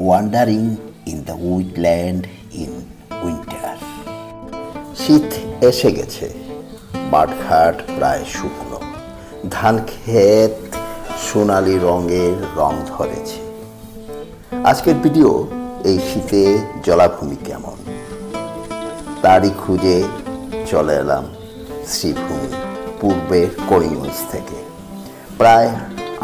Wandering in the wetland in winter. শীত এসে গেছে, মাঠঘাট প্রায় শুকনো, ধান ক্ষেত সোনালি রঙের রং ধরেছে। আজকের ভিডিও এই শীতে জলাভূমি কেমন তারই খুঁজে চলে এলাম শ্রীভূমি, পূর্বের করিমগঞ্জ থেকে প্রায়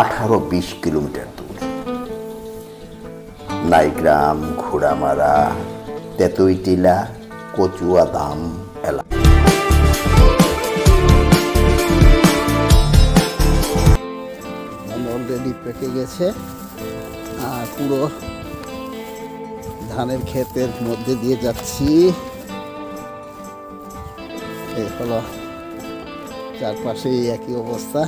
18-20 কিলোমিটার দূরে। নাইগ্রাম, ঘোড়ামারা, তেতুইটিলা, কচুয়াদাম এলাকা। অলরেডি পেকে গেছে আর পুরো ধানের ক্ষেতের মধ্যে দিয়ে যাচ্ছি। এই হলো চারপাশেই একই অবস্থা।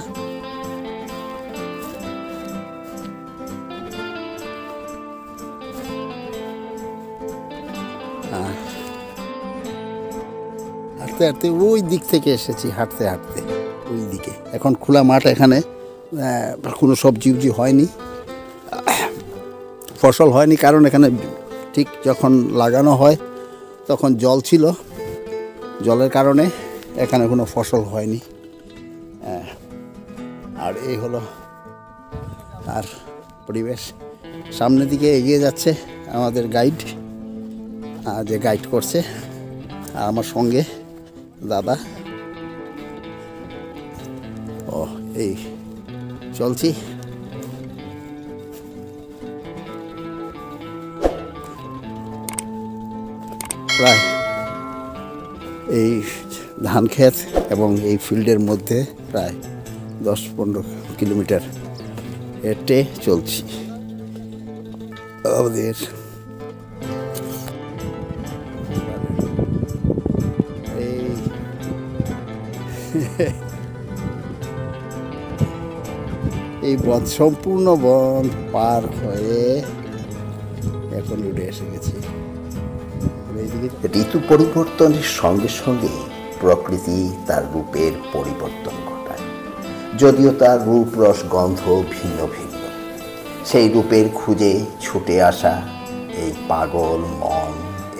হাঁটতে হাঁটতে ওই দিক থেকে এসেছি, হাঁটতে হাঁটতে ওই দিকে। এখন খোলা মাঠ, এখানে কোনো সবজি উবজি হয়নি, ফসল হয়নি, কারণ এখানে ঠিক যখন লাগানো হয় তখন জল ছিল, জলের কারণে এখানে কোনো ফসল হয়নি। আর এই হলো আর পরিবেশ। সামনের দিকে এগিয়ে যাচ্ছে আমাদের গাইড, যে গাইড করছে, আর আমার সঙ্গে দাদা। ও এই চলছি। প্রায় এই ধান ক্ষেত এবং এই ফিল্ডের মধ্যে প্রায় 10-15 কিলোমিটার হেঁটে চলছি। আমাদের এই বন, সম্পূর্ণ বন পার হয়ে এখন উঠে এসে গেছি। ঋতু পরিবর্তনের সঙ্গে সঙ্গে প্রকৃতি তার রূপের পরিবর্তন ঘটায়, যদিও তার রূপ, রস, গন্ধ ভিন্ন ভিন্ন। সেই রূপের খুঁজে ছুটে আসা এই পাগল মন,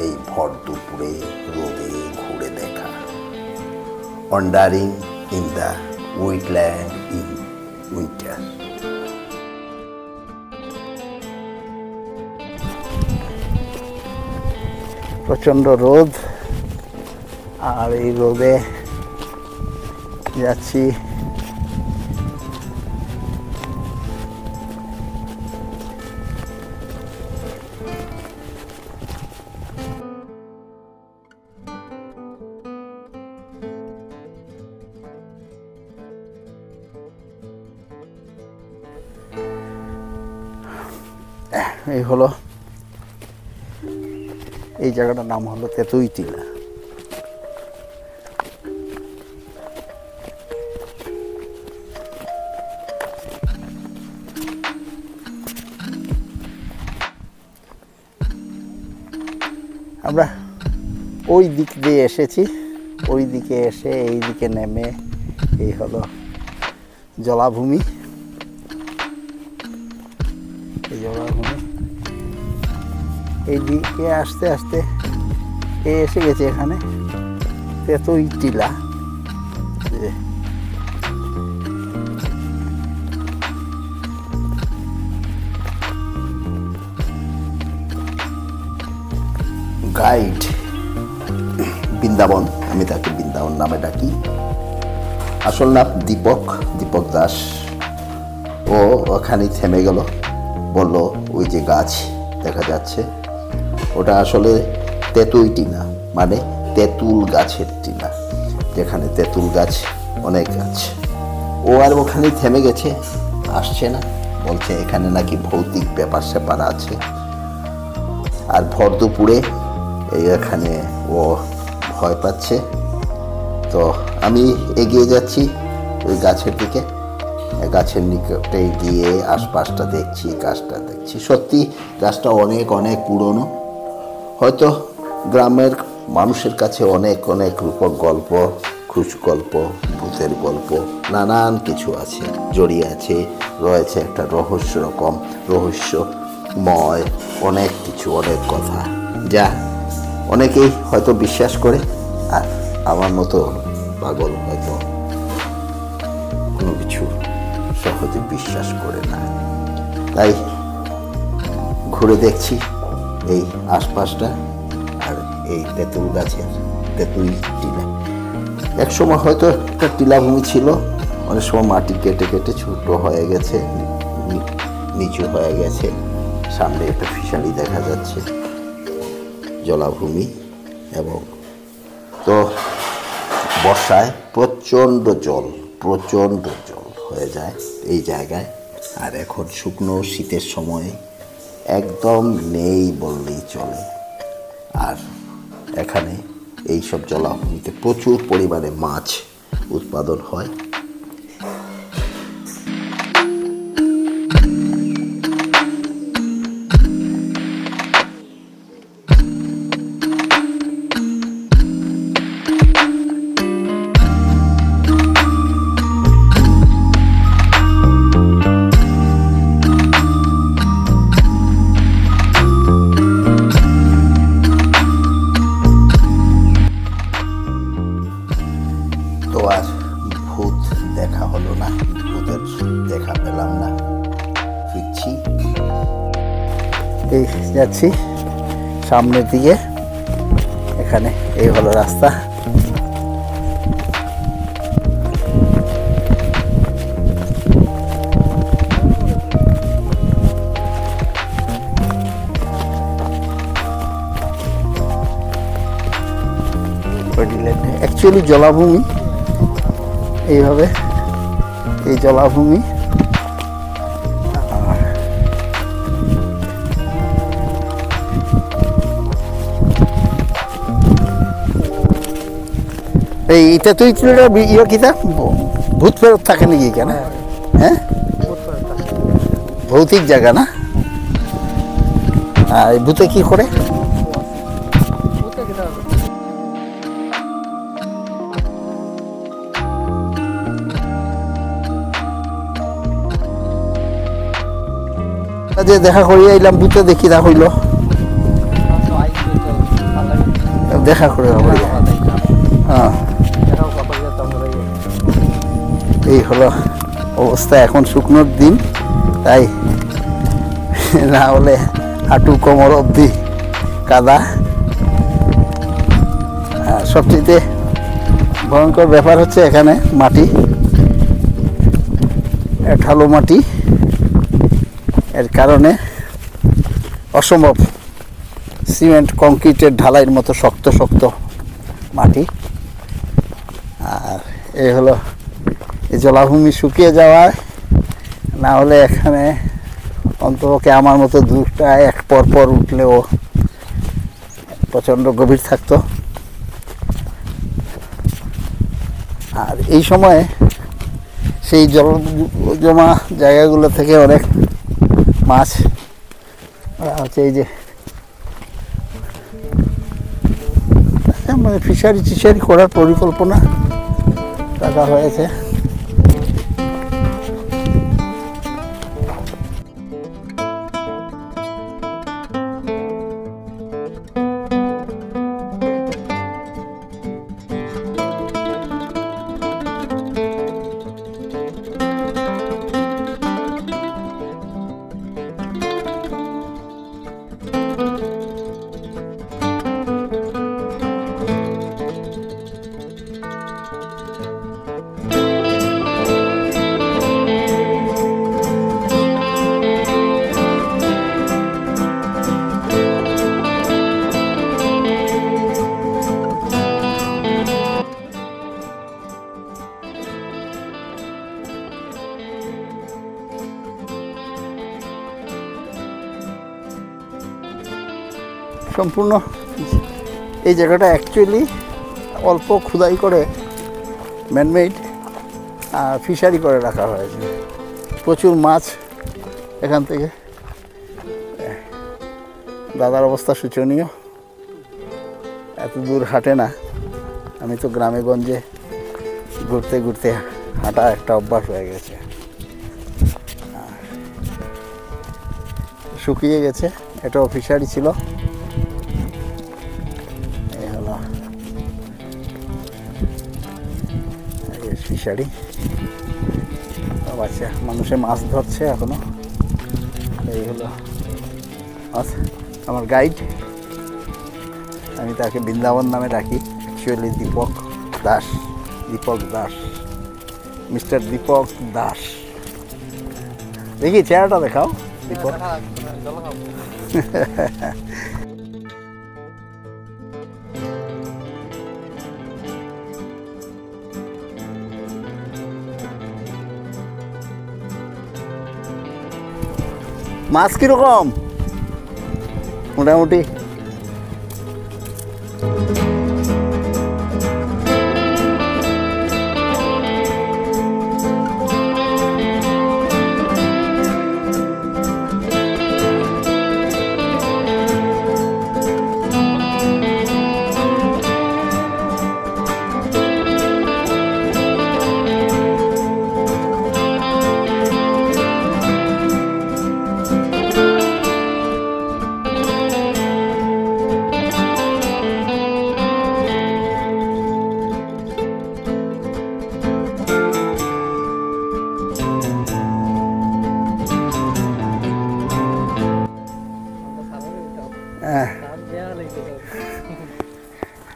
এই ভর দুপুরে রোদে ঘুরে দেখা। Wandering in the wetland in winter. প্রচণ্ড রোদ, আর এই রোদে যাচ্ছি। এই হলো, এই জায়গাটার নাম হলো তেতুইটিলা। আমরা ওই দিক দিয়ে এসেছি, ওই দিকে এসে এই দিকে নেমে এই হলো জলাভূমি। এই জলাভূমি এই দিকে আস্তে আস্তে এসে গেছে এখানে তেতুইটিলা। গাইড বৃন্দাবন, আমি তাকে বৃন্দাবন নামে ডাকি। আসল নাম দীপক দাস। ও ওখানে থেমে গেল, বলল ওই যে গাছ দেখা যাচ্ছে ওটা আসলে তেতুই টিলা, মানে তেঁতুল গাছের টিলা, যেখানে তেঁতুল গাছ অনেক গাছ। ও আর ওখানেই থেমে গেছে, আসছে না, বলছে এখানে নাকি ভৌতিক ব্যাপার স্যাপার আছে। আর ভর দুপুরে এখানে ও ভয় পাচ্ছে। তো আমি এগিয়ে যাচ্ছি ওই গাছের দিকে, গাছের নিকটে গিয়ে আশপাশটা দেখছি, গাছটা দেখছি। সত্যি গাছটা অনেক অনেক পুরনো, হয়তো গ্রামের মানুষের কাছে অনেক অনেক রূপক গল্প, খুশ গল্প, ভূতের গল্প, নানান কিছু আছে, জড়িয়ে আছে, রয়েছে একটা রহস্য ময়, অনেক কিছু, অনেক কথা, যা অনেকেই হয়তো বিশ্বাস করে, আর আমার মতো পাগল হয়তো কোনো কিছু সহজে বিশ্বাস করে না। তাই ঘুরে দেখছি এই আশপাশটা, আর এই তেঁতুল গাছের তেঁতুল টিলা। এক সময় হয়তো একটা টিলাভূমি ছিল, অনেক সময় মাটি কেটে কেটে ছোট হয়ে গেছে, নিচু হয়ে গেছে। সামনে একটা ফিশারি দেখা যাচ্ছে, জলাভূমি। এবং তো বর্ষায় প্রচণ্ড জল হয়ে যায় এই জায়গায়। আর এখন শুকনো শীতের সময়ে একদম নেই বললেই চলে। আর এখানে এইসব জলাভূমিতে প্রচুর পরিমাণে মাছ উৎপাদন হয়। তো আর ভূত দেখা হলো না, ভূতের দেখা পেলাম না, ফিরছি। এই যাচ্ছি সামনের দিকে, এখানে এই হলো রাস্তা। অ্যাকচুয়ালি জলাভূমি এইভাবে, এই জলাভূমি। এইটা তুই ইয়ে কিতা ভূত ফেরত থাকে নাকি কেন? হ্যাঁ, ভৌতিক জায়গা না? আর ভূতে কি করে? যে দেখা করিয়া এলাম, ভূতে দেখি না হইল, দেখা করে হ্যাঁ। এই হলো অবস্থা, এখন শুকনোর দিন, তাই না হলে হাঁটু কোমর অবধি কাদা। সবচেয়ে ভয়ঙ্কর ব্যাপার হচ্ছে এখানে মাটি, ঢালু মাটি, এর কারণে অসম্ভব সিমেন্ট কংক্রিটের ঢালাইয়ের মতো শক্ত শক্ত মাটি। আর এই হলো এই জলাভূমি শুকিয়ে যাওয়ায়, না হলে এখানে অন্তপক্ষে আমার মতো দুটা এক পর পর উঠলেও প্রচণ্ড গভীর থাকতো। আর এই সময়ে সেই জল জমা জায়গাগুলো থেকে অনেক মাছ হচ্ছে, এই যে মানে ফিশারি টিশারি করার পরিকল্পনা রাখা হয়েছে। সম্পূর্ণ এই জায়গাটা অ্যাকচুয়ালি অল্প খোদাই করে ম্যানমেড ফিশারি করে রাখা হয়েছে। প্রচুর মাছ এখান থেকে। দাদার অবস্থা শোচনীয়, এত দূর হাঁটে না। আমি তো গ্রামে গঞ্জে ঘুরতে ঘুরতে হাঁটা একটা অভ্যাস হয়ে গেছে। শুকিয়ে গেছে। এটাও ফিশারি ছিল। এই হলো ফিশারি। আচ্ছা, মানুষে মাছ ধরছে এখনো। এই হলো আমার গাইড। আমি তাকে বৃন্দাবন নামে ডাকি, অ্যাকচুয়ালি দীপক দাস। দীপক দাস, মিস্টার দীপক দাস। দেখি চেহারাটা দেখাও দীপক। মাছ কিরকম? মোটামুটি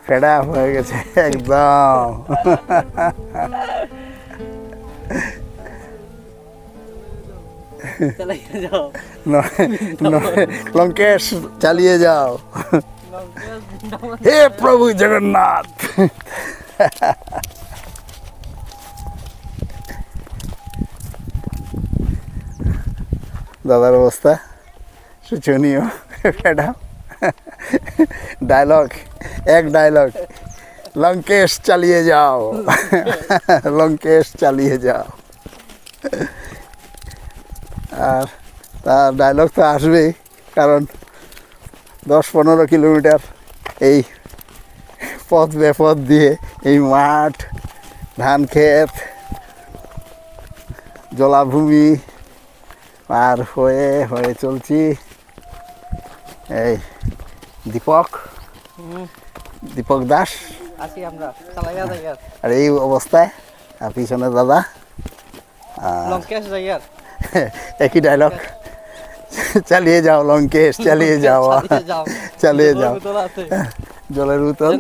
ফেডা হয়ে গেছে একদম। লঙ্কেশ চালিয়ে যাও। হে প্রভু জগন্নাথ। দাদার অবস্থা শোচনীয়। ফেডা ডায়লগ, এক ডায়লগ, লঙ্কেশ চালিয়ে যাও। লঙ্কেশ চালিয়ে যাও। আর তার ডায়লগ তো আসবেই, কারণ 10-15 কিলোমিটার এই পথ বেপথ দিয়ে, এই মাঠ, ধান ক্ষেত, জলাভূমি পার হয়ে হয়ে চলছি। এই দীপক দাস। আর এই অবস্থায় পিছনে দাদা। একই ডায়লগ, চালিয়ে যাও লঙ্কেশ, চালিয়ে যাও, চালিয়ে যাও। জলের উতল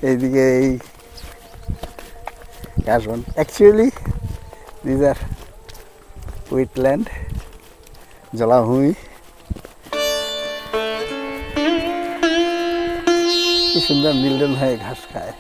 এইদিকে এই কাশবন। অ্যাকচুয়ালি দিস আর উইটল্যান্ড, জলাভূমি। কি সুন্দর মিলন হয়ে ঘাস খায়।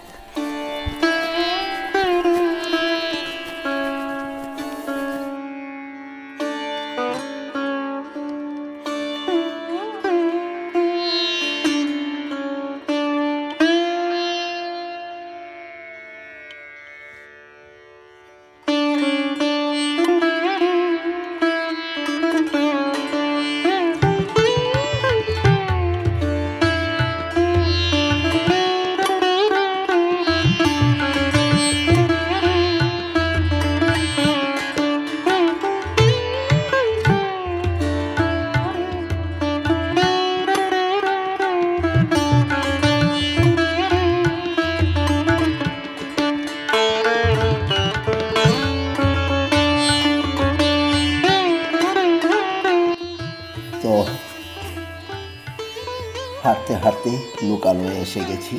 হাঁটতে হাঁটতে লোকালয়ে এসে গেছি,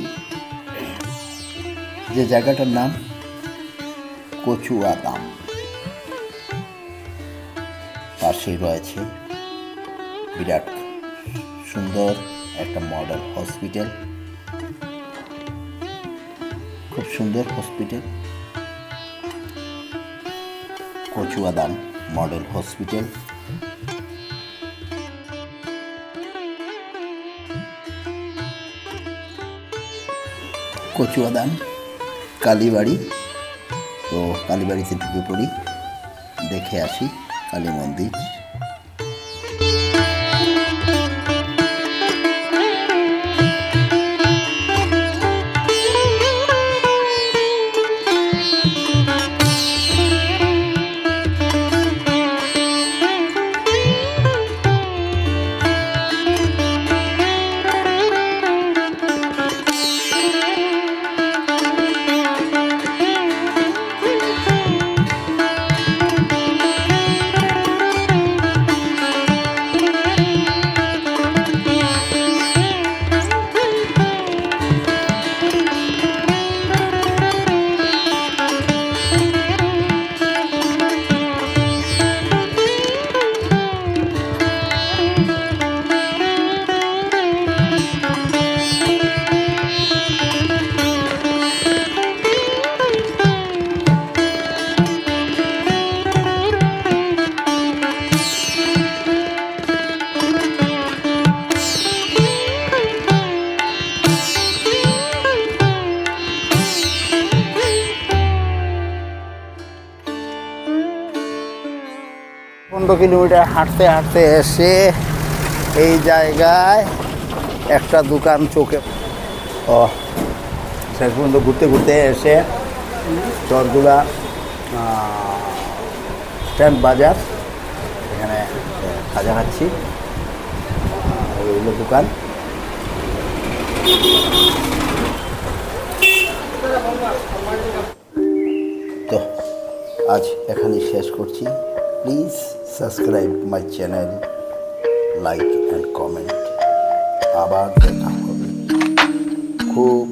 যে জায়গাটার নাম কচুয়াদাম। পাশে রয়েছে বিরাট সুন্দর একটা মডেল হসপিটাল, খুব সুন্দর হসপিটাল, কচুয়াদাম মডেল হসপিটাল। কচুয়াদাম কালীবাড়ি, তো কালীবাড়িতে ঢুকে পড়ি, দেখে আসি কালী মন্দির। 15 কিলোমিটার হাঁটতে হাঁটতে এসে এই জায়গায় একটা দোকান চোখে শেষ পর্যন্ত ঘুরতে ঘুরতে এসে চরগুলা স্ট্যাম্প বাজার, এখানে খাজা খাচ্ছি। ওইগুলো দোকান। তো আজ এখানেই শেষ করছি। Please subscribe my channel, like and comment. আবার দেখা হবে খুব